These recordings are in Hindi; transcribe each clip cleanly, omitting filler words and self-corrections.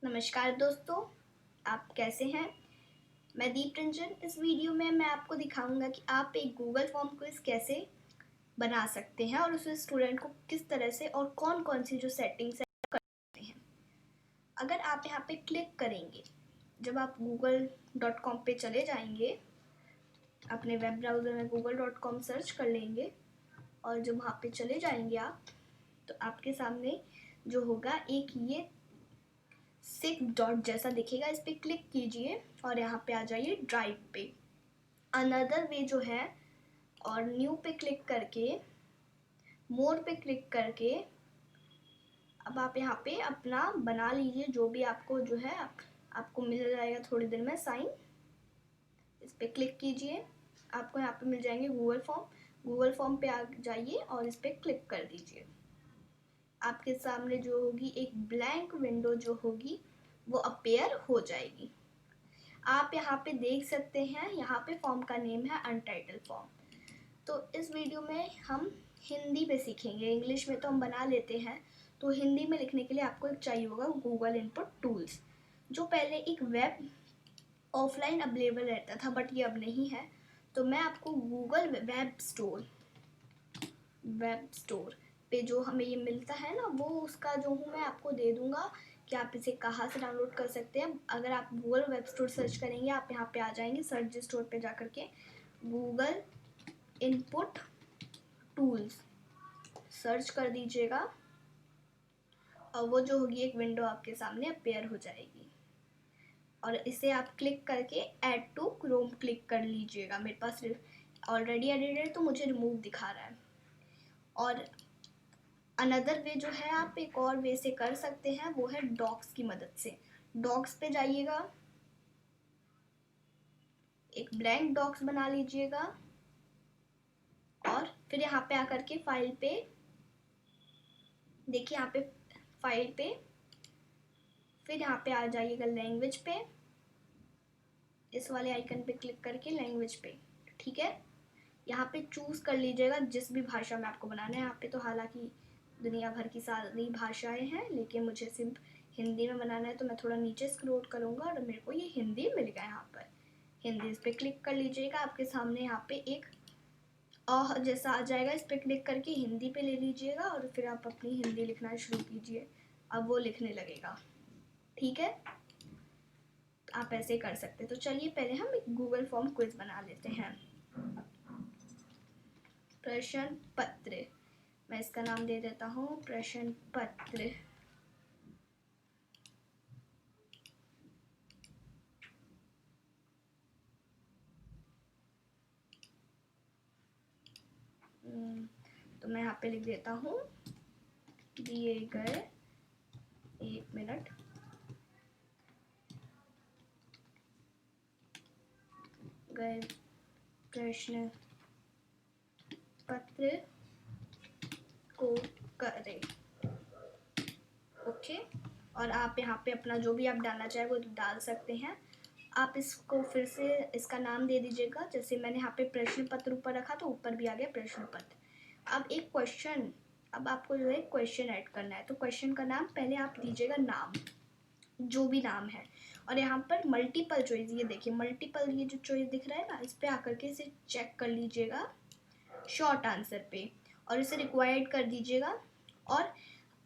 नमस्कार दोस्तों, आप कैसे हैं? मैं दीप रंजन। इस वीडियो में मैं आपको दिखाऊंगा कि आप एक गूगल फॉर्म क्विज कैसे बना सकते हैं और उस स्टूडेंट को किस तरह से और कौन कौन सी जो सेटिंग्स है करते हैं। अगर आप यहाँ पे क्लिक करेंगे, जब आप google.com पे चले जाएंगे, अपने वेब ब्राउज़र में google.com सर्च कर लेंगे और जब वहाँ पे चले जाएंगे आप, तो आपके सामने जो होगा एक ये 6 डॉट जैसा दिखेगा, इस पर क्लिक कीजिए और यहाँ पे आ जाइए ड्राइव पे। अनदर वे जो है, और न्यू पे क्लिक करके मोर पे क्लिक करके अब आप यहाँ पे अपना बना लीजिए, जो भी आपको जो है आपको मिल जाएगा थोड़ी देर में साइन। इस पे क्लिक कीजिए, आपको यहाँ पे मिल जाएंगे गूगल फॉर्म पे आ जाइए और इस पे क्लिक कर दीजिए। आपके सामने जो होगी एक ब्लैंक विंडो जो होगी वो अपेयर हो जाएगी। आप यहाँ पे देख सकते हैं, यहाँ पे फॉर्म का नेम है अनटाइटल फॉर्म। तो इस वीडियो में हम हिंदी में सीखेंगे, इंग्लिश में तो हम बना लेते हैं, तो हिंदी में लिखने के लिए आपको एक चाहिए होगा गूगल इनपुट टूल्स, जो पहले एक वेब ऑफलाइन अवेलेबल रहता था बट ये अब नहीं है। तो मैं आपको गूगल वेब स्टोर पे जो हमें ये मिलता है ना, वो उसका जो हूँ मैं आपको दे दूँगा कि आप इसे कहाँ से डाउनलोड कर सकते हैं। अगर आप गूगल वेब स्टोर सर्च करेंगे, आप यहाँ पे आ जाएंगे सर्च स्टोर पे जा कर के गूगल इनपुट टूल्स सर्च कर दीजिएगा और वो जो होगी एक विंडो आपके सामने अपेयर हो जाएगी और इसे आप क्लिक करके ऐड टू क्रोम क्लिक कर लीजिएगा। मेरे पास ऑलरेडी एडिट है तो मुझे रिमूव दिखा रहा है। और अनदर वे जो है, आप एक और वे से कर सकते हैं, वो है डॉक्स की मदद से। डॉक्स पे जाइएगा, एक ब्लैंक डॉक्स बना लीजिएगा और फिर यहाँ पे आकर के फाइल पे देखिए, यहाँ पे फाइल पे फिर यहाँ पे आ जाइएगा लैंग्वेज पे, इस वाले आइकन पे क्लिक करके लैंग्वेज पे, ठीक है। यहाँ पे चूज कर लीजिएगा जिस भी भाषा में आपको बनाना है। यहाँ पे तो हालांकि दुनिया भर की सारी भाषाएं हैं, लेकिन मुझे सिर्फ हिंदी में बनाना है, तो मैं थोड़ा नीचे स्क्रॉल करूँगा और मेरे को ये हिंदी मिल गया। यहाँ पर हिंदी, इस पर क्लिक कर लीजिएगा। आपके सामने यहाँ पे एक जैसा आ जाएगा, इस पर क्लिक करके हिंदी पे ले लीजिएगा और फिर आप अपनी हिंदी लिखना शुरू कीजिए। अब वो लिखने लगेगा, ठीक है। आप ऐसे कर सकते हैं। तो चलिए पहले हम एक गूगल फॉर्म क्विज बना लेते हैं। प्रश्न पत्र, मैं इसका नाम दे देता हूँ प्रश्न पत्र। तो मैं यहाँ पे लिख देता हूँ दिए गए, 1 मिनट, गए प्रश्न पत्र को करें, ओके। और आप यहाँ पे अपना जो भी आप डालना चाहे वो डाल सकते हैं। आप इसको फिर से इसका नाम दे दीजिएगा, जैसे मैंने यहाँ पे प्रश्न पत्र ऊपर रखा तो ऊपर भी आ गया प्रश्न पत्र। अब एक क्वेश्चन, अब आपको जो है क्वेश्चन ऐड करना है, तो क्वेश्चन का नाम पहले आप दीजिएगा नाम, जो भी नाम है। और यहाँ पर मल्टीपल चॉइस, ये देखिए मल्टीपल, ये जो चॉइस दिख रहा है ना, इस पर आकर के इसे चेक कर लीजिएगा शॉर्ट आंसर पे और इसे रिक्वायर्ड कर दीजिएगा। और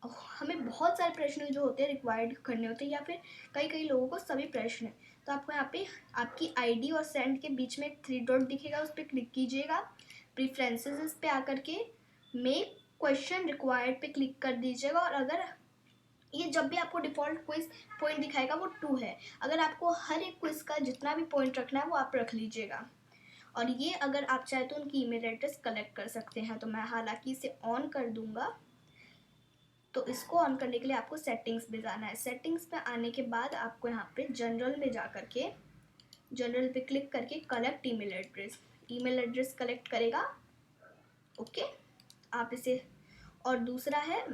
हमें बहुत सारे प्रश्न जो होते हैं रिक्वायर्ड करने होते हैं, या फिर कई लोगों को सभी प्रश्न, तो आपको यहाँ पे आपकी आईडी और सेंड के बीच में एक 3 डॉट दिखेगा, उस पर क्लिक कीजिएगा। प्रीफ्रेंसेस इस पे आकर के मेक क्वेश्चन रिक्वायर्ड पे क्लिक कर दीजिएगा। और अगर ये जब भी आपको डिफ़ॉल्ट क्विज पॉइंट दिखाएगा वो 2 है, अगर आपको हर एक क्विज का जितना भी पॉइंट रखना है वो आप रख लीजिएगा। और ये अगर आप चाहे तो उनकी ईमेल एड्रेस कलेक्ट कर सकते हैं, तो मैं हालांकि इसे ऑन कर दूंगा। तो इसको ऑन करने के लिए आपको सेटिंग्स में जाना है। सेटिंग्स पे आने के बाद आपको यहाँ पे जनरल में जा करके जनरल पे क्लिक करके कलेक्ट ईमेल एड्रेस कलेक्ट करेगा, ओके। आप इसे, और दूसरा है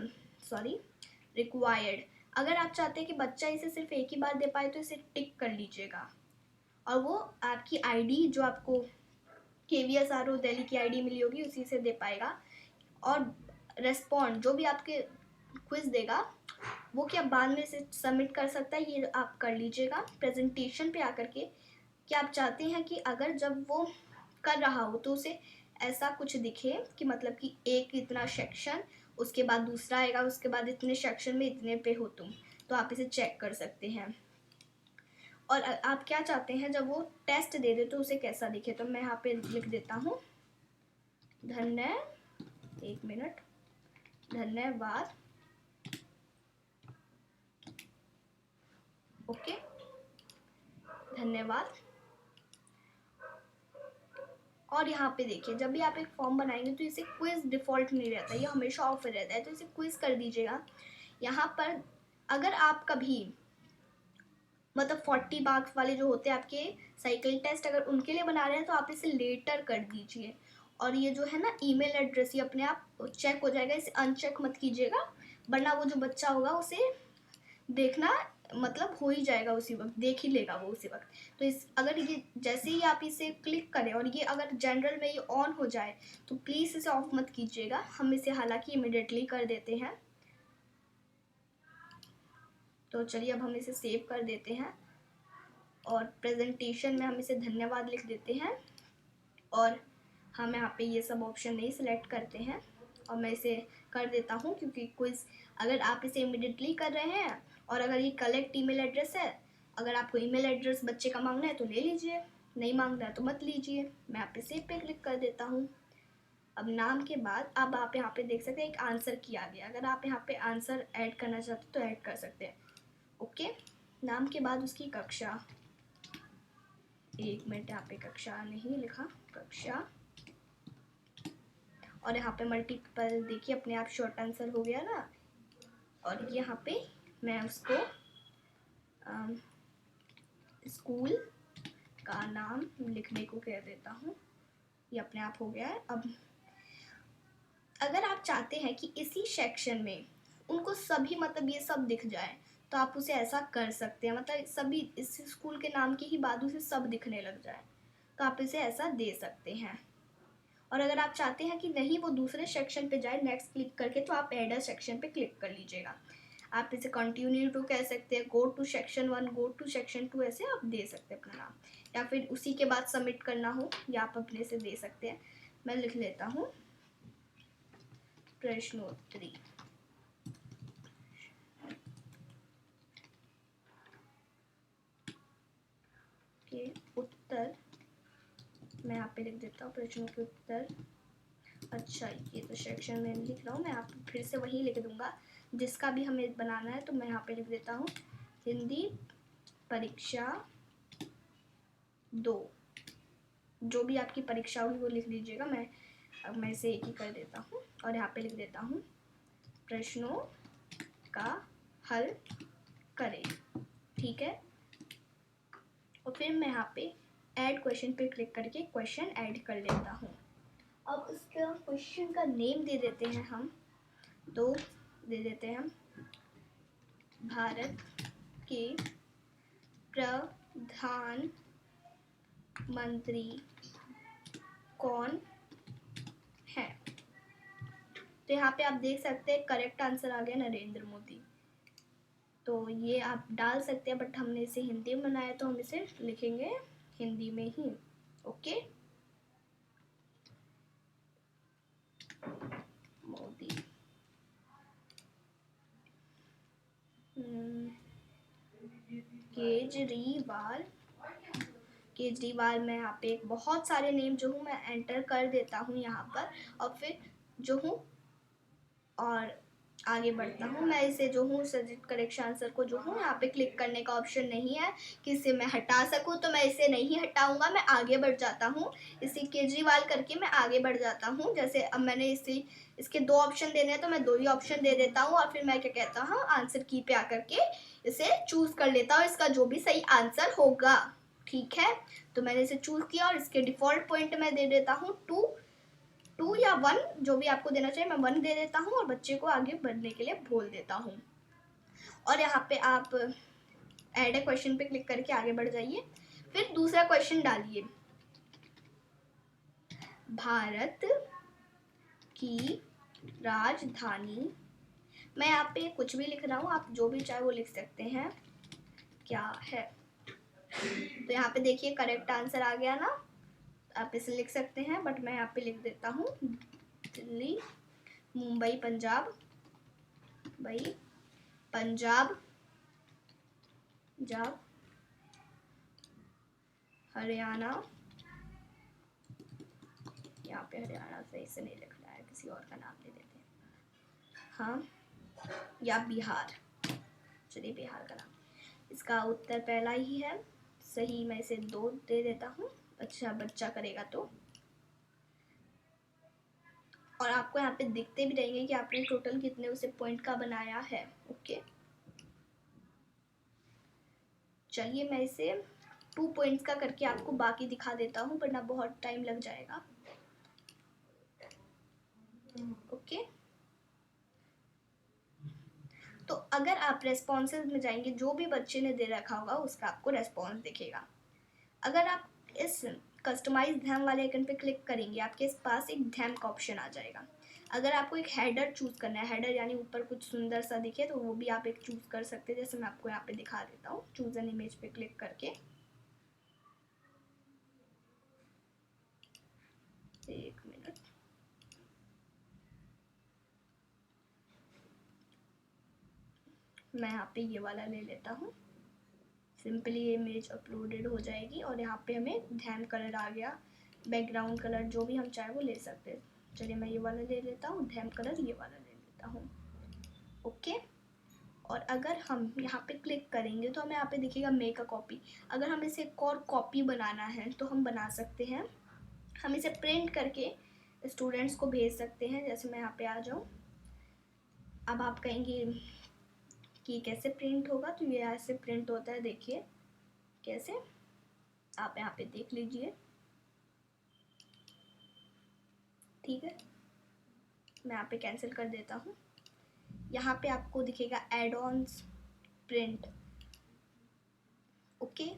रिक्वायर्ड, अगर आप चाहते हैं कि बच्चा इसे सिर्फ एक ही बार दे पाए तो इसे टिक कर लीजिएगा और वो आपकी आईडी जो आपको KVSRO दिल्ली की आईडी मिली होगी उसी से दे पाएगा। और रेस्पॉन्ड, जो भी आपके क्विज देगा वो क्या बाद में इसे सबमिट कर सकता है, ये आप कर लीजिएगा प्रेजेंटेशन पे आकर के कि आप चाहते हैं कि अगर जब वो कर रहा हो तो उसे ऐसा कुछ दिखे कि मतलब कि एक इतना सेक्शन, उसके बाद दूसरा आएगा, उसके बाद इतने सेक्शन में इतने पे हो तुम, तो आप इसे चेक कर सकते हैं। और आप क्या चाहते हैं जब वो टेस्ट दे दे तो उसे कैसा दिखे, तो मैं यहाँ पे लिख देता हूँ एक मिनट, धन्यवाद। ओके, धन्यवाद। और यहाँ पे देखिए जब भी आप एक फॉर्म बनाएंगे तो इसे क्विज डिफ़ॉल्ट नहीं रहता, ये हमेशा ऑफ रहता है, तो इसे क्विज कर दीजिएगा। यहाँ पर अगर आप कभी मतलब 40 मार्क्स वाले जो होते हैं आपके साइकिल टेस्ट, अगर उनके लिए बना रहे हैं तो आप इसे लेटर कर दीजिए। और ये जो है ना ईमेल एड्रेस, ये अपने आप चेक हो जाएगा, इसे अनचेक मत कीजिएगा, वरना वो जो बच्चा होगा उसे देखना मतलब हो ही जाएगा, उसी वक्त देख ही लेगा वो उसी वक्त। तो इस अगर ये जैसे ही आप इसे क्लिक करें और ये अगर जनरल में ये ऑन हो जाए तो प्लीज़ इसे ऑफ मत कीजिएगा, हम इसे हालांकि इमिडिएटली कर देते हैं। तो चलिए अब हम इसे सेव कर देते हैं और प्रेजेंटेशन में हम इसे धन्यवाद लिख देते हैं और हम यहाँ पे ये सब ऑप्शन नहीं सिलेक्ट करते हैं और मैं इसे कर देता हूँ, क्योंकि क्विज अगर आप इसे इमिडिएटली कर रहे हैं और अगर ये कलेक्ट ईमेल एड्रेस है, अगर आपको ईमेल एड्रेस बच्चे का मांगना है तो ले लीजिए, नहीं मांगना है तो मत लीजिए। मैं यहाँ पे सेव पे क्लिक कर देता हूँ। अब नाम के बाद अब आप यहाँ पे देख सकते हैं एक आंसर की आ गया, अगर आप यहाँ पे आंसर ऐड करना चाहते हो तो ऐड कर सकते हैं। ओके, नाम के बाद उसकी कक्षा, एक मिनट, यहाँ पे कक्षा नहीं लिखा, कक्षा, और यहाँ पे मल्टीपल देखिए अपने आप शॉर्ट आंसर हो गया ना। और यहाँ पे मैं उसको स्कूल का नाम लिखने को कह देता हूँ, ये अपने आप हो गया है। अब अगर आप चाहते हैं कि इसी सेक्शन में उनको सभी मतलब ये सब दिख जाए तो आप उसे ऐसा कर सकते हैं, मतलब सभी इस स्कूल के नाम की ही बाद उसे सब दिखने लग जाए, तो आप इसे ऐसा दे सकते हैं। और अगर आप चाहते हैं कि नहीं वो दूसरे सेक्शन पे जाए नेक्स्ट क्लिक करके, तो आप एड अ सेक्शन पे क्लिक कर लीजिएगा। आप इसे कंटिन्यू टू कह सकते हैं, go to section 1, go to section 2, ऐसे आप दे सकते हैं अपना नाम, या फिर उसी के बाद सबमिट करना हो या आप अपने से दे सकते हैं। मैं लिख लेता हूँ प्रश्नोत्तरी के उत्तर, मैं यहाँ पे लिख देता हूँ प्रश्नों के उत्तर। अच्छा, ये तो सेक्शन में लिख रहा हूँ, मैं यहाँ पे फिर से वही लिख दूंगा जिसका भी हमें बनाना है। तो मैं यहाँ पे लिख देता हूँ हिंदी परीक्षा 2, जो भी आपकी परीक्षा होगी वो लिख लीजिएगा। मैं इसे एक ही कर देता हूँ और यहाँ पे लिख देता हूँ प्रश्नों का हल करें, ठीक है। और फिर मैं यहाँ पे ऐड क्वेश्चन पे क्लिक करके क्वेश्चन ऐड कर लेता हूँ। अब उसका क्वेश्चन का नेम दे देते हैं हम, तो दे देते हैं हम भारत के प्रधानमंत्री कौन है। तो यहाँ पे आप देख सकते हैं करेक्ट आंसर आ गया नरेंद्र मोदी, तो ये आप डाल सकते हैं, बट हमने इसे हिंदी में बनाया तो हम इसे लिखेंगे हिंदी में ही। ओके, मोदी। केजरीवाल, केजरीवाल। मैं यहाँ पे बहुत सारे नेम जो हूँ मैं एंटर कर देता हूँ यहाँ पर, और फिर जो हूँ और आगे बढ़ता हूँ। मैं इसे जो हूँ सजेस्ट करेक्ट आंसर को जो हूँ यहाँ पे क्लिक करने का ऑप्शन नहीं है कि इसे मैं हटा सकूँ, तो मैं इसे नहीं हटाऊँगा, मैं आगे बढ़ जाता हूँ। इसे केजरीवाल करके मैं आगे बढ़ जाता हूँ। जैसे अब मैंने इसके 2 ऑप्शन देने हैं तो मैं 2 ही ऑप्शन दे देता हूँ, और फिर मैं क्या कहता हूँ आंसर की पे आकर के इसे चूज़ कर लेता हूँ, इसका जो भी सही आंसर होगा, ठीक है। तो मैंने इसे चूज़ किया और इसके डिफ़ॉल्ट पॉइंट मैं दे देता हूँ 2 या 1, जो भी आपको देना चाहिए मैं 1 दे देता हूँ और बच्चे को आगे बढ़ने के लिए बोल देता हूँ। और यहाँ पे आप ऐड ए क्वेश्चन पे क्लिक करके आगे बढ़ जाइए। फिर दूसरा क्वेश्चन डालिए, भारत की राजधानी। मैं यहाँ पे कुछ भी लिख रहा हूँ, आप जो भी चाहे वो लिख सकते हैं। क्या है, तो यहाँ पे देखिए करेक्ट आंसर आ गया ना, आप इसे लिख सकते हैं, बट मैं यहाँ पे लिख देता हूँ दिल्ली, मुंबई, पंजाब, भाई पंजाब, जाब, हरियाणा, यहाँ पे हरियाणा सही से नहीं लिख रहा है, किसी और का नाम दे देते हैं, हाँ, या बिहार, चलिए बिहार का नाम। इसका उत्तर पहला ही है सही, मैं इसे 2 दे देता हूँ। अच्छा बच्चा करेगा तो, और आपको यहाँ पे दिखते भी रहेंगे कि आपने टोटल कितने उसे पॉइंट का बनाया है। ओके, चलिए मैं इसे 2 पॉइंट्स का करके आपको बाकी दिखा देता हूँ, वरना बहुत टाइम लग जाएगा। ओके, तो अगर आप रेस्पॉन्सेज में जाएंगे, जो भी बच्चे ने दे रखा होगा उसका आपको रेस्पॉन्स दिखेगा। अगर आप इस कस्टमाइज धैम वाले आइकन पे क्लिक करेंगे, आपके पास एक धैम का ऑप्शन आ जाएगा। अगर आपको एक हेडर चूज करना है, हेडर यानी ऊपर कुछ सुंदर सा दिखे, तो वो भी आप एक चूज कर सकते हैं। जैसे मैं आपको यहाँ पे दिखा देता हूँ, चूज एन इमेज पे क्लिक करके, एक मिनट, मैं यहाँ पे ये वाला ले लेता हूँ। सिंपली ये इमेज अपलोडेड हो जाएगी और यहाँ पे हमें धैम कलर आ गया, बैकग्राउंड कलर जो भी हम चाहे वो ले सकते हैं। चलिए मैं ये वाला ले लेता हूँ, धैम कलर ये वाला ले लेता हूँ। ओके, और अगर हम यहाँ पे क्लिक करेंगे तो हमें यहाँ पे दिखेगा मेक अ कॉपी। अगर हम इसे एक और कॉपी बनाना है तो हम बना सकते हैं। हम इसे प्रिंट करके स्टूडेंट्स को भेज सकते हैं। जैसे मैं यहाँ पे आ जाऊँ, अब आप कहेंगे कि कैसे प्रिंट होगा, तो ये ऐसे प्रिंट होता है, देखिए कैसे, आप यहाँ पे देख लीजिए। ठीक है, मैं यहाँ पे कैंसिल कर देता हूँ। यहाँ पे आपको दिखेगा एड ऑन्स प्रिंट। ओके,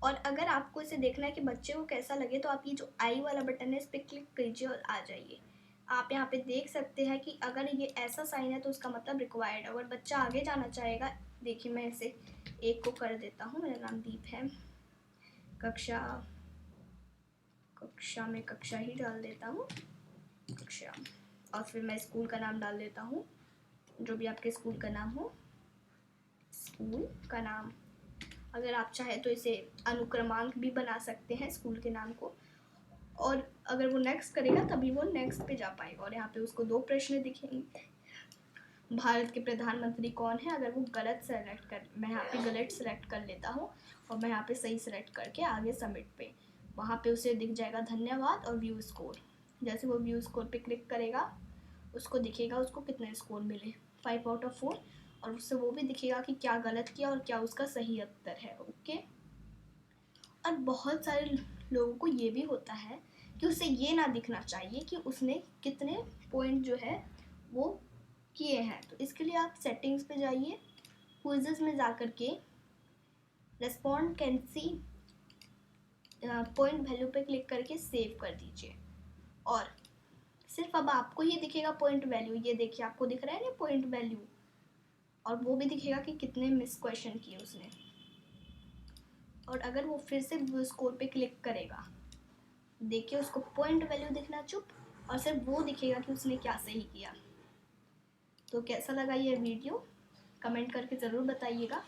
और अगर आपको इसे देखना है कि बच्चे को कैसा लगे, तो आप ये जो आई वाला बटन है इस पर क्लिक कीजिए और आ जाइए। आप यहाँ पे देख सकते हैं कि अगर ये ऐसा साइन है तो उसका मतलब रिक्वायर्ड। अगर बच्चा आगे जाना चाहेगा, देखिए मैं इसे 1 को कर देता हूँ, मेरा नाम दीप है, कक्षा में कक्षा ही डाल देता हूँ, कक्षा, और फिर मैं स्कूल का नाम डाल देता हूँ, जो भी आपके स्कूल का नाम हो, स्कूल का नाम। अगर आप चाहे तो इसे अनुक्रमांक भी बना सकते हैं स्कूल के नाम को, और अगर वो नेक्स्ट करेगा तभी वो नेक्स्ट पे जा पाएगा। और यहाँ पे उसको 2 प्रश्न दिखेंगे, भारत के प्रधानमंत्री कौन है। अगर वो गलत सेलेक्ट कर, मैं यहाँ पे गलत सेलेक्ट कर लेता हूँ और मैं यहाँ पे सही सेलेक्ट करके आगे सबमिट पे, वहाँ पे उसे दिख जाएगा धन्यवाद और व्यू स्कोर। जैसे वो व्यू स्कोर पे क्लिक करेगा, उसको दिखेगा उसको कितने स्कोर मिले, 5 आउट ऑफ 4, और उससे वो भी दिखेगा कि क्या गलत किया और क्या उसका सही उत्तर है। ओके, और बहुत सारे लोगों को ये भी होता है कि उसे ये ना दिखना चाहिए कि उसने कितने पॉइंट जो है वो किए हैं। तो इसके लिए आप सेटिंग्स पे जाइए, क्विज़ेस में जा कर के respond can see point value पे क्लिक करके सेव कर दीजिए, और सिर्फ अब आपको ही दिखेगा पॉइंट वैल्यू। ये देखिए आपको दिख रहा है ना पॉइंट वैल्यू, और वो भी दिखेगा कि कितने मिस क्वेश्चन किए उसने। और अगर वो फिर से व्यू स्कोर पे क्लिक करेगा, देखिए उसको पॉइंट वैल्यू दिखना चुप, और सिर्फ वो दिखेगा कि उसने क्या सही किया। तो कैसा लगा ये वीडियो, कमेंट करके ज़रूर बताइएगा।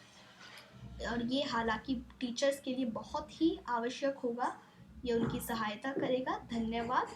और ये हालांकि टीचर्स के लिए बहुत ही आवश्यक होगा, ये उनकी सहायता करेगा। धन्यवाद।